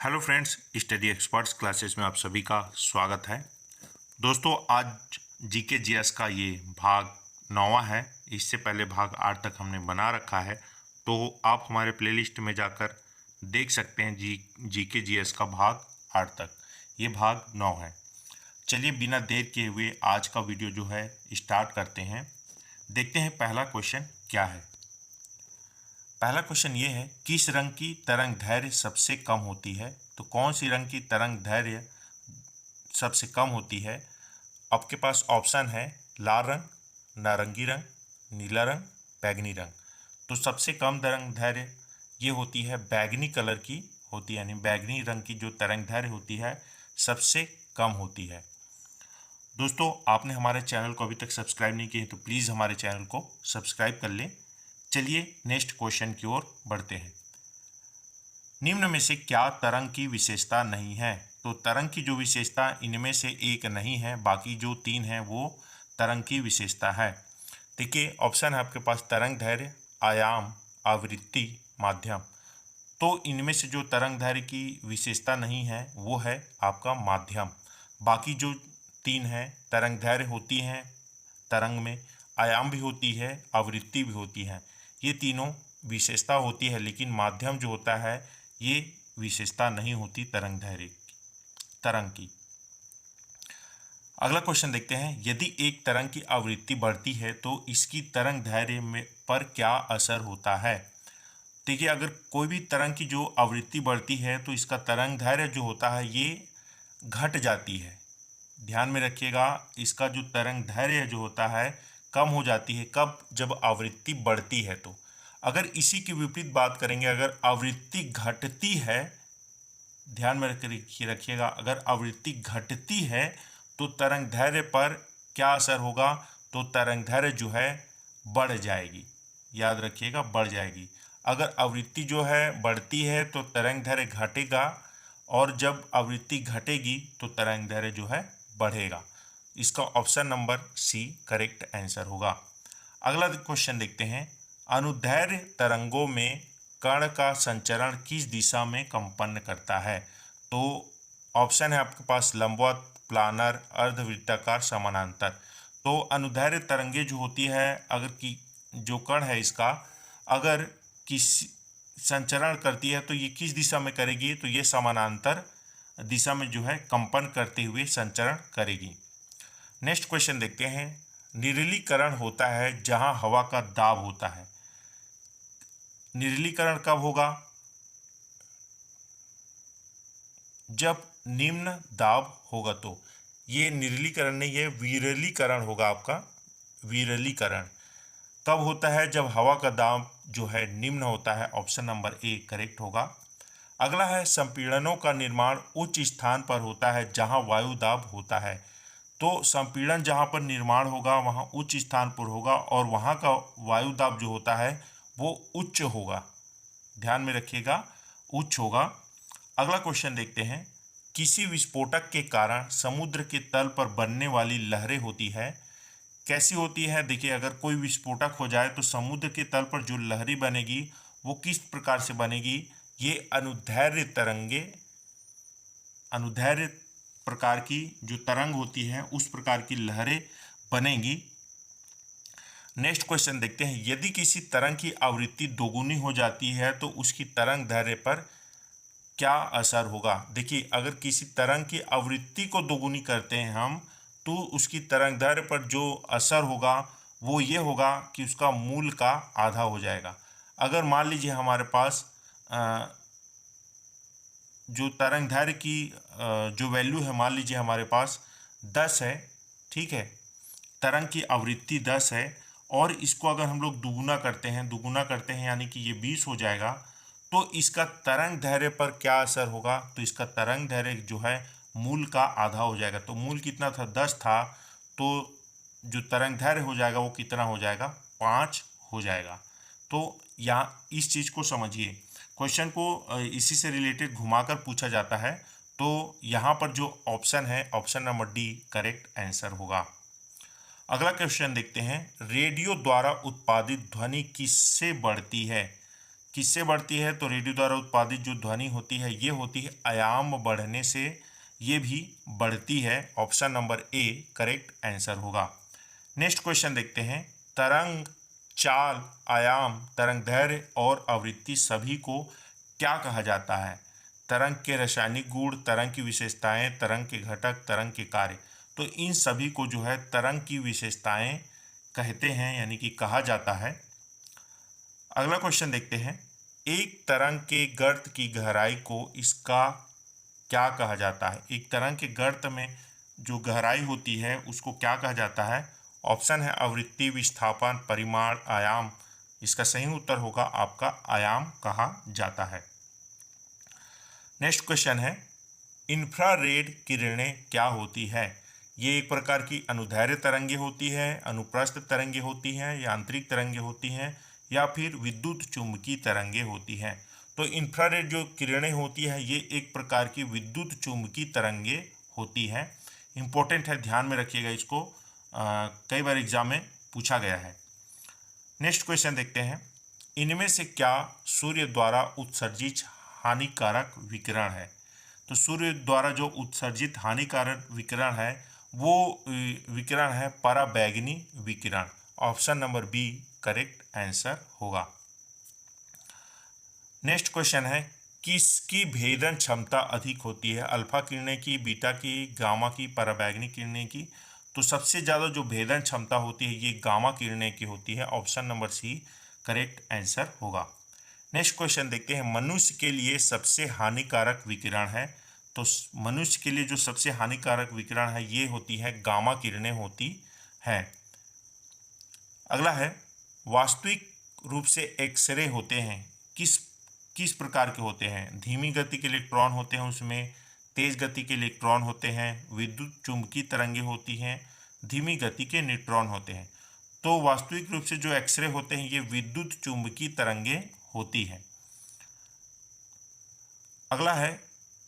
Hello friends, study experts classes में आप सभी का स्वागत है। दोस्तों, आज जीके जीएस का ये भाग 9वां है। इससे पहले भाग 8 तक हमने बना रखा है, तो आप हमारे प्लेलिस्ट में जाकर देख सकते हैं। जीके जीएस का भाग 8 तक, ये भाग 9 है। चलिए बिना देर किए हुए आज का वीडियो जो है स्टार्ट करते हैं। देखते हैं पहला क्वेश्चन क्या है। पहला क्वेश्चन ये है, किस रंग की तरंग दैर्घ्य सबसे कम होती है? तो कौन सी रंग की तरंग दैर्घ्य सबसे कम होती है? आपके पास ऑप्शन है लाल रंग, नारंगी रंग, नीला रंग, बैंगनी रंग। तो सबसे कम तरंग दैर्घ्य ये होती है बैगनी कलर की होती है, यानी बैगनी रंग की जो तरंग दैर्घ्य होती है सबसे कम होती है। दोस्तों, आपने हमारे चैनल को अभी तक सब्सक्राइब नहीं किया है तो प्लीज़ हमारे चैनल को सब्सक्राइब कर लें। चलिए नेक्स्ट क्वेश्चन की ओर बढ़ते हैं। निम्न में से क्या तरंग की विशेषता नहीं है? तो तरंग की जो विशेषता इनमें से एक नहीं है, बाकी जो 3 हैं वो तरंग की विशेषता है। देखिए ऑप्शन है आपके पास तरंग दैर्घ्य, आयाम, आवृत्ति, माध्यम। तो इनमें से जो तरंग दैर्घ्य की विशेषता नहीं है वो है आपका माध्यम। बाकी जो 3 हैं, तरंग दैर्घ्य होती हैं तरंग में, आयाम भी होती है, आवृत्ति भी होती है। ये तीनों विशेषता होती है, लेकिन माध्यम जो होता है ये विशेषता नहीं होती तरंग की। अगला क्वेश्चन देखते हैं, यदि एक तरंग की आवृत्ति बढ़ती है तो इसकी तरंग दैर्घ्य में पर क्या असर होता है? देखिए, अगर कोई भी तरंग की जो आवृत्ति बढ़ती है तो इसका तरंग दैर्घ्य जो होता है ये घट जाती है। ध्यान में रखिएगा, इसका जो तरंग दैर्घ्य जो होता है कम हो जाती है। कब? जब आवृत्ति बढ़ती है। तो अगर इसी की विपरीत बात करेंगे, अगर आवृत्ति घटती है, ध्यान में रखिएगा, अगर आवृत्ति घटती है तो तरंग दैर्घ्य पर क्या असर होगा? तो तरंग दैर्घ्य जो है बढ़ जाएगी। याद रखिएगा, बढ़ जाएगी। अगर आवृत्ति जो है बढ़ती है तो तरंग दैर्घ्य घटेगा, और जब आवृत्ति घटेगी तो तरंग दैर्घ्य जो है बढ़ेगा। इसका option number C correct answer होगा। अगला क्वेश्चन देखते हैं, अनुदैर्घ्य तरंगों में कण का संचरण किस दिशा में कंपन करता है? तो ऑप्शन है आपके पास लंबवत, प्लानर, अर्धवृत्ताकार, समानांतर। तो अनुदैर्घ्य तरंगे जो होती है, अगर की जो कण है इसका अगर किसी संचरण करती है तो ये किस दिशा में करेगी? तो ये समानांतर दिशा में जो है कंपन करते हुए संचरण करेगी। नेक्स्ट क्वेश्चन देखते हैं, निर्जलीकरण होता है जहां हवा का दाब होता है। निर्जलीकरण कब होगा? जब निम्न दाब होगा। तो ये निर्जलीकरण नहीं है, विरलीकरण होगा आपका। विरलीकरण कब होता है? जब हवा का दाब जो है निम्न होता है। ऑप्शन नंबर ए करेक्ट होगा। अगला है, संपीड़नों का निर्माण उच्च स्थान पर होता है जहां वायु दाब होता है। तो संपीड़न जहां पर निर्माण होगा वहां उच्च स्थान पर होगा, और वहां का वायु दाब जो होता है वो उच्च होगा। ध्यान में रखिएगा, उच्च होगा। अगला क्वेश्चन देखते हैं, किसी विस्फोटक के कारण समुद्र के तल पर बनने वाली लहरें होती है, कैसी होती है? देखिए, अगर कोई विस्फोटक हो जाए तो समुद्र के तल पर जो लहरें बनेगी वो किस प्रकार से बनेगी? ये अनुदैर्घ्य प्रकार की जो तरंग होती है उस प्रकार की लहरें बनेंगी। नेक्स्ट क्वेश्चन देखते हैं, यदि किसी तरंग की आवृत्ति दोगुनी हो जाती है तो उसकी तरंग दैर्घ्य पर क्या असर होगा? देखिए, अगर किसी तरंग की आवृत्ति को दोगुनी करते हैं हम तो उसकी तरंग दैर्घ्य पर जो असर होगा वो ये होगा कि उसका मूल का आधा हो जाएगा। अगर मान लीजिए हमारे पास जो तरंग दैर्घ्य की जो वैल्यू है, मान लीजिए हमारे पास 10 है, ठीक है, तरंग की आवृत्ति 10 है, और इसको अगर हम लोग दुगुना करते हैं यानी कि ये 20 हो जाएगा। तो इसका तरंग दैर्घ्य पर क्या असर होगा? तो इसका तरंग दैर्घ्य जो है मूल का आधा हो जाएगा। तो मूल कितना था? 10 था, तो जो तरंग दैर्घ्य हो जाएगा वो कितना हो जाएगा? 5 हो जाएगा। तो यहाँ इस चीज़ को समझिए, क्वेश्चन को इसी से रिलेटेड घुमाकर पूछा जाता है। तो यहाँ पर जो ऑप्शन है, option number D correct answer होगा। अगला क्वेश्चन देखते हैं, रेडियो द्वारा उत्पादित ध्वनि किससे बढ़ती है? किससे बढ़ती है? तो रेडियो द्वारा उत्पादित जो ध्वनि होती है ये होती है आयाम बढ़ने से, ये भी बढ़ती है। Option number A correct answer होगा। नेक्स्ट क्वेश्चन देखते हैं। तरंग, चाल, आयाम, तरंग दैर्घ्य और आवृत्ति सभी को क्या कहा जाता है? तरंग के रासायनिक गुण, तरंग की विशेषताएं, तरंग के घटक, तरंग के कार्य। तो इन सभी को जो है तरंग की विशेषताएं कहते हैं, यानी कि कहा जाता है। अगला क्वेश्चन देखते हैं। एक तरंग के गर्त की गहराई को इसका क्या कहा जाता है? एक तरंग के गर्त में जो गहराई होती है उसको क्या कहा जाता है? ऑप्शन है आवृत्ति, विस्थापन, परिमाण, आयाम। इसका सही उत्तर होगा आपका आयाम कहा जाता है। नेक्स्ट क्वेश्चन है, इंफ्रारेड किरणें क्या होती है? ये एक प्रकार की अनुदैर्घ्य तरंगे होती है, अनुप्रस्थ तरंगे होती हैं, यांत्रिक तरंगे होती हैं, या फिर विद्युत चुंबकीय तरंगे होती हैं। तो इंफ्रारेड जो किरणें होती है ये एक प्रकार की विद्युत चुंबकीय तरंगे होती हैं। इंपॉर्टेंट है, ध्यान में रखिएगा इसको, कई बार एग्जाम में पूछा गया है। नेक्स्ट क्वेश्चन देखते हैं। इनमें से क्या सूर्य द्वारा उत्सर्जित हानिकारक विकिरण है? तो सूर्य द्वारा जो उत्सर्जित हानिकारक विकिरण है वो विकिरण है पराबैंगनी विकिरण। Option number B correct answer होगा। नेक्स्ट क्वेश्चन है, किसकी भेदन क्षमता अधिक होती है? अल्फा किरणें की, बीटा की, गामा की, पराबैंगनी किरणें की? तो सबसे ज़्यादा जो भेदन क्षमता होती है ये गामा किरणें की होती है। Option number C correct answer होगा। नेक्स्ट क्वेश्चन देखते हैं। मनुष्य के लिए सबसे हानिकारक विकिरण है? तो मनुष्य के लिए जो सबसे हानिकारक विकिरण है ये होती है गामा किरणें होती हैं। अगला है, वास्तविक रूप से एक्सरे होते हैं किस प्रकार के होते हैं? धीमी गति के इलेक्ट्रॉन होते हैं उसमें, तेज गति के इलेक्ट्रॉन होते हैं, विद्युत चुंबकीय तरंगे होती हैं, धीमी गति के न्यूट्रॉन होते हैं। तो वास्तविक रूप से जो एक्सरे होते हैं ये विद्युत चुंबकीय तरंगे होती हैं। अगला है,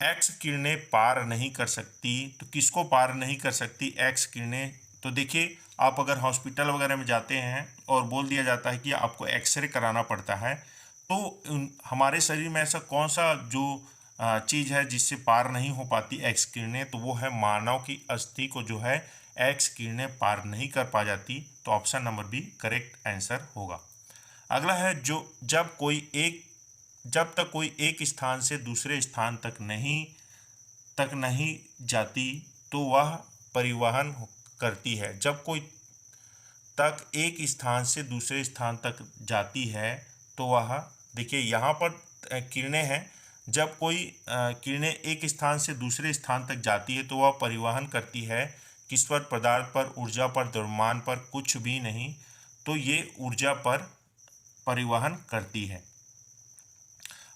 एक्स किरणें पार नहीं कर सकती। तो किसको पार नहीं कर सकती एक्स किरणें? तो देखिए, आप अगर हॉस्पिटल वगैरह में जाते हैं और बोल दिया जाता है कि आपको एक्सरे कराना पड़ता है, तो हमारे शरीर में ऐसा कौन सा जो चीज़ है जिससे पार नहीं हो पाती एक्स किरणें? तो वो है मानव की अस्थि को जो है एक्स किरणें पार नहीं कर पा जाती। तो option number B correct answer होगा। अगला है, जब तक कोई एक स्थान से दूसरे स्थान तक नहीं जाती तो वह परिवहन करती है। जब कोई तक एक स्थान से दूसरे स्थान तक जाती है तो वह, देखिए यहाँ पर किरणें हैं, जब कोई किरणें एक स्थान से दूसरे स्थान तक जाती है तो वह परिवहन करती है। किस पर? पदार्थ पर, ऊर्जा पर, द्रव्यमान पर? कुछ भी नहीं। तो ये ऊर्जा पर परिवहन करती है।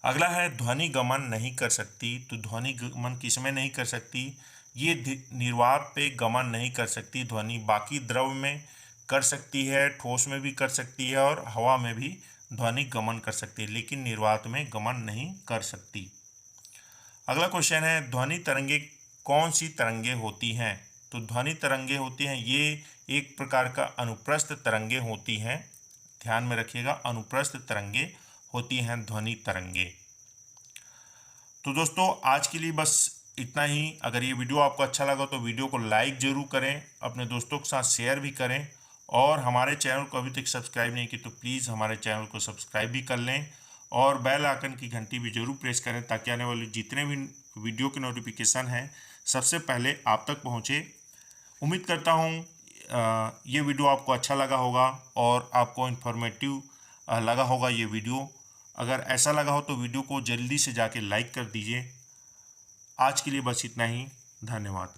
अगला है, ध्वनि गमन नहीं कर सकती। तो ध्वनि गमन किसमें नहीं कर सकती? ये निर्वात पे गमन नहीं कर सकती ध्वनि। बाकी द्रव में कर सकती है, ठोस में भी कर सकती है और हवा में भी ध्वनि गमन कर सकती है, लेकिन निर्वात में गमन नहीं कर सकती। अगला क्वेश्चन है, ध्वनि तरंगे कौन सी तरंगे होती हैं? तो ध्वनि तरंगे होती हैं ये एक प्रकार का अनुप्रस्थ तरंगे होती हैं। ध्यान में रखिएगा, अनुप्रस्थ तरंगे होती हैं ध्वनि तरंगे। तो दोस्तों आज के लिए बस इतना ही। अगर ये वीडियो आपको अच्छा लगा तो वीडियो को लाइक ज़रूर करें, अपने दोस्तों के साथ शेयर भी करें, और हमारे चैनल को अभी तक सब्सक्राइब नहीं की तो प्लीज़ हमारे चैनल को सब्सक्राइब भी कर लें और बेल आइकन की घंटी भी ज़रूर प्रेस करें ताकि आने वाले जितने भी वीडियो के नोटिफिकेशन हैं सबसे पहले आप तक पहुँचे। उम्मीद करता हूँ ये वीडियो आपको अच्छा लगा होगा और आपको इन्फॉर्मेटिव लगा होगा ये वीडियो। अगर ऐसा लगा हो तो वीडियो को जल्दी से जाके लाइक कर दीजिए। आज के लिए बस इतना ही। धन्यवाद।